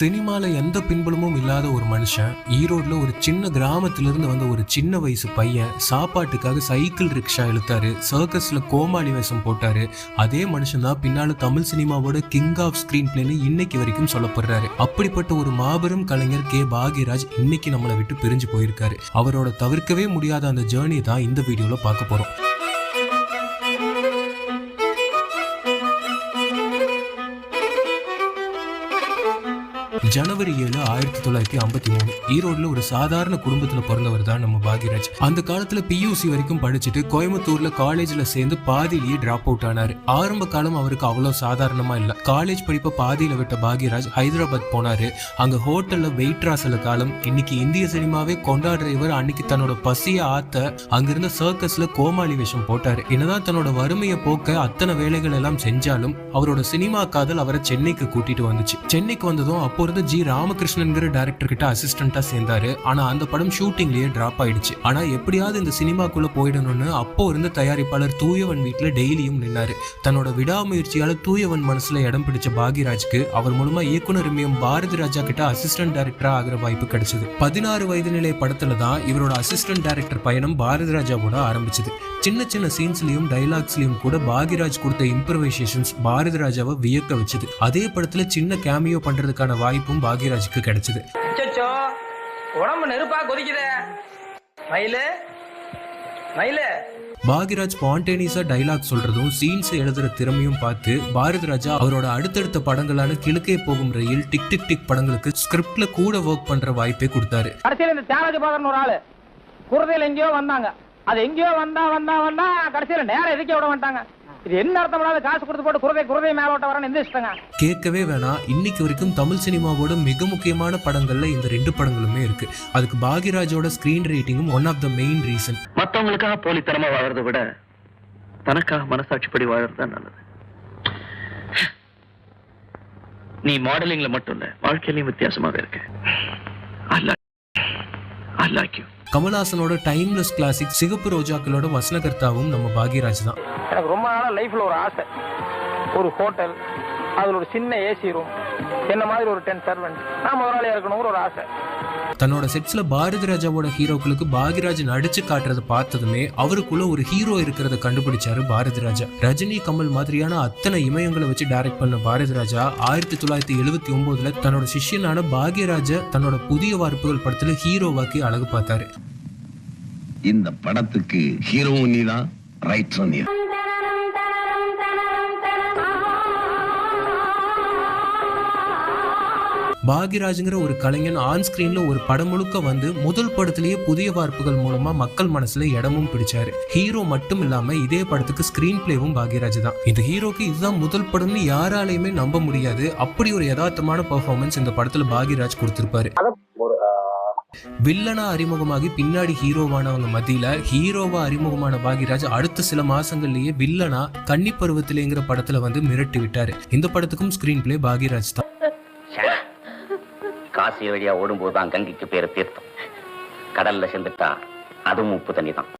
சினிமால எந்த பின்புலமும் இல்லாத ஒரு மனுஷன் ஈரோட்ல ஒரு சின்ன கிராமத்திலிருந்து வந்த ஒரு சின்ன வயசு பையன் சாப்பாட்டுக்காக சைக்கிள் ரிக்ஷா இழுத்தாரு, சர்க்கஸ்ல கோமாளி வேஷம் போட்டாரு. அதே மனுஷன் தான் பின்னால தமிழ் சினிமாவோட கிங் ஆஃப் ஸ்கிரீன் பிளேன்னு இன்னைக்கு வரைக்கும் சொல்லப்படுறாரு. அப்படிப்பட்ட ஒரு மாபெரும் கலைஞர் கே பாக்யராஜ் இன்னைக்கு நம்மளை விட்டு பிரிஞ்சு போயிருக்காரு. அவரோட தவிர்க்கவே முடியாத அந்த ஜேர்னி தான் இந்த வீடியோல பார்க்க போறோம். ஜனவரி 7, 1953 ஈரோட்ல ஒரு சாதாரண குடும்பத்துல பிறந்தவர் தான் நம்ம பாக்யராஜ். அந்த காலத்துல பியூசி வரைக்கும் படிச்சுட்டு கோயம்புத்தூர்ல காலேஜ்ல சேர்ந்து பாதியிலேயே டிராப் அவுட் ஆனாரு. ஆரம்ப காலம் அவருக்கு அவ்வளவு சாதாரணமா இல்ல. காலேஜ் படிப்பை பாதியில விட்ட பாக்யராஜ் ஹைதராபாத் போனாரு. அங்க ஹோட்டல்ல வெயிட்ரா சில காலம். இன்னைக்கு இந்திய சினிமாவே கொண்டாடுற இவர் அன்னைக்கு தன்னோட பசிய ஆத்த அங்கிருந்த சர்க்கஸ்ல கோமாளி வேஷம் போட்டாரு. என்னதான் தன்னோட வறுமையை போக்க அத்தனை வேலைகள் எல்லாம் செஞ்சாலும் அவரோட சினிமா காதல் அவரை சென்னைக்கு கூட்டிட்டு வந்துச்சு. சென்னைக்கு வந்ததும் அப்போ ஜி ராமகிருஷ்ணன்கிற டைரக்டர் கிட்ட அசிஸ்டண்டா சேர்ந்தாரு. ஆனா அந்த படம் ஷூட்டிங்லயே டிராப் ஆயிடுச்சு. ஆனா எப்படியாவது இந்த சினிமாக்குள்ள போயிடணும்னு அப்போ இருந்த தயாரிப்பாளர் தூயவன் வீட்டுல டெய்லியும் நின்னாரு. தன்னோட விடாமுயற்சியால தூயவன் மனசுல இடம் பிடிச்ச பாக்யராஜ்க்கு அவர் மூலமா இயக்குனர் பாரதி ராஜா கிட்ட அசிஸ்டன்ட் டைரக்டரா ஆகிற வாய்ப்பு கிடைச்சது. 16 வயது நிலை படத்துல தான் இவரோட அசிஸ்டன்ட் டைரக்டர் பயணம் பாரதி ராஜாவோட ஆரம்பிச்சது. சின்ன சின்ன சீன்ஸ்லயும் டைலாக்ஸ்லயும் கூட பாக்யராஜ் கொடுத்த இம்ப்ரவைசேஷன்ஸ் பாரதி ராஜாவை வியக்க வச்சது. அதே படத்துல சின்ன கேமியோ பண்றதுக்கான வாய்ப்பும் பாக்யராஜுக்கு கிடைச்சது. உடம்பு நெருப்பா கொதிக்குதே மயிலே மயிலே. பாக்யராஜ் ஸ்பான்டேனியஸா டைலாக் சொல்றதும் சீன்ஸ் எழுதுற திறமையும் பார்த்து பாரதி ராஜா அவரோட அடுத்தடுத்த படங்களான கிழக்கே போகும் ரயில், டிக் டிக் டிக் படங்களுக்கு ஸ்கிரிப்ட்ல கூட ஒர்க் பண்ற வாய்ப்பே கொடுத்தாரு. கடைசியில் இந்த தியாகராஜ பாதர்னு ஒரு ஆளு குருதையில் எங்கேயோ வந்தாங்க. அது எங்கேயோ வந்தா கடைசியில நேரம் எதுக்கே விட மாட்டாங்க. இது என்ன அர்த்தம்? காசு கொடுத்து போட்டு குருதை மேல ஓட்ட வரேன்னு எந்திரிச்சிட்டாங்க. கேட்கவே வேணாம். இன்னைக்கு வரைக்கும் தமிழ் சினிமாவோட மிக முக்கியமான படங்கள்ல இந்த 2 படங்களுமே இருக்கு. அதுக்கு பாக்யராஜோட ஸ்கிரீன் ரேட்டிங்கும் one of the main reason. மத்தவங்களுக்காக போலித்தனமா வாழறதை விட தனக்காக மனசாட்சிப்படி வாழறதுதான் நல்லது. நீ மாடலிங்ல மட்டும் இல்ல, வாழ்க்கையிலையும் வித்தியாசமாக இருக்கு. I like you. கமல்ஹாசனோட டைம்லெஸ் கிளாசிக் சிகப்பு ரோஜாக்களோட வசனகர்த்தாவும் நம்ம பாக்யராஜ் தான். எனக்கு ரொம்ப நாளா லைஃப்ல ஒரு ஆசை, ஒரு ஹோட்டல், அதுல ஒரு சின்ன ஏசி ரூம், என்ன மாதிரி ஒரு 10 சர்வெண்ட், நான் முதலாளியா இருக்கணுங்கிற ஒரு ஆசை. தன்னோட செட்ஸ்ல பாரதி ராஜாவோட ஹீரோக்களுக்கு பாக்யராஜ் நடிச்சு காட்டுறதை பார்த்ததுமே அவருக்குள்ள ஒரு ஹீரோ இருக்கிறத கண்டுபிடிச்சாரு பாரதி ராஜா. ரஜினி, கமல் மாதிரியான அத்தனை இமயங்களை வச்சு டைரக்ட் பண்ண பாரதி ராஜா 1979 தன்னோட சிஷ்யனான பாக்யராஜ தன்னோட புதிய வார்ப்புகள் படத்துல ஹீரோவாக்கி அழகு பார்த்தாரு. இந்த படத்துக்கு ஹீரோ நீதான், ரைட்டர் நீ. பாக்யராஜ்ங்கிற ஒரு கலைஞன் ஆன் ஸ்கிரீன்ல ஒரு படம் முழுக்க வந்து முதல் படத்திலேயே புதிய வார்ப்புகள் மூலமா மக்கள் மனசுல இடமும் பிடிச்சாரு. ஹீரோ மட்டும் இல்லாம இதே படத்துக்கு ஸ்கிரீன் பிளேவும் பாக்யராஜ் தான். இந்த ஹீரோக்கு இதுதான் முதல் படம்னு யாராலையுமே நம்ப முடியாது. அப்படி ஒரு யதார்த்தமான பெர்ஃபார்மன்ஸ் இந்த படத்துல பாக்யராஜ் கொடுத்திருப்பாரு. வில்லனா அறிமுகமாகி பின்னாடி ஹீரோவானவங்க மத்தியில ஹீரோவா அறிமுகமான பாக்யராஜ் அடுத்த சில மாசங்கள்லயே வில்லனா கன்னி பருவத்திலேங்கிற படத்துல வந்து மிரட்டி விட்டாரு. இந்த படத்துக்கும் ஸ்கிரீன் பிளே பாக்யராஜ் தான். காசி வழியா ஓடும்போதுதான் கங்கைக்கு பேரு தீர்த்தம். கடல்ல சென்றுட்டா அதுவும் உப்பு தண்ணி தான்.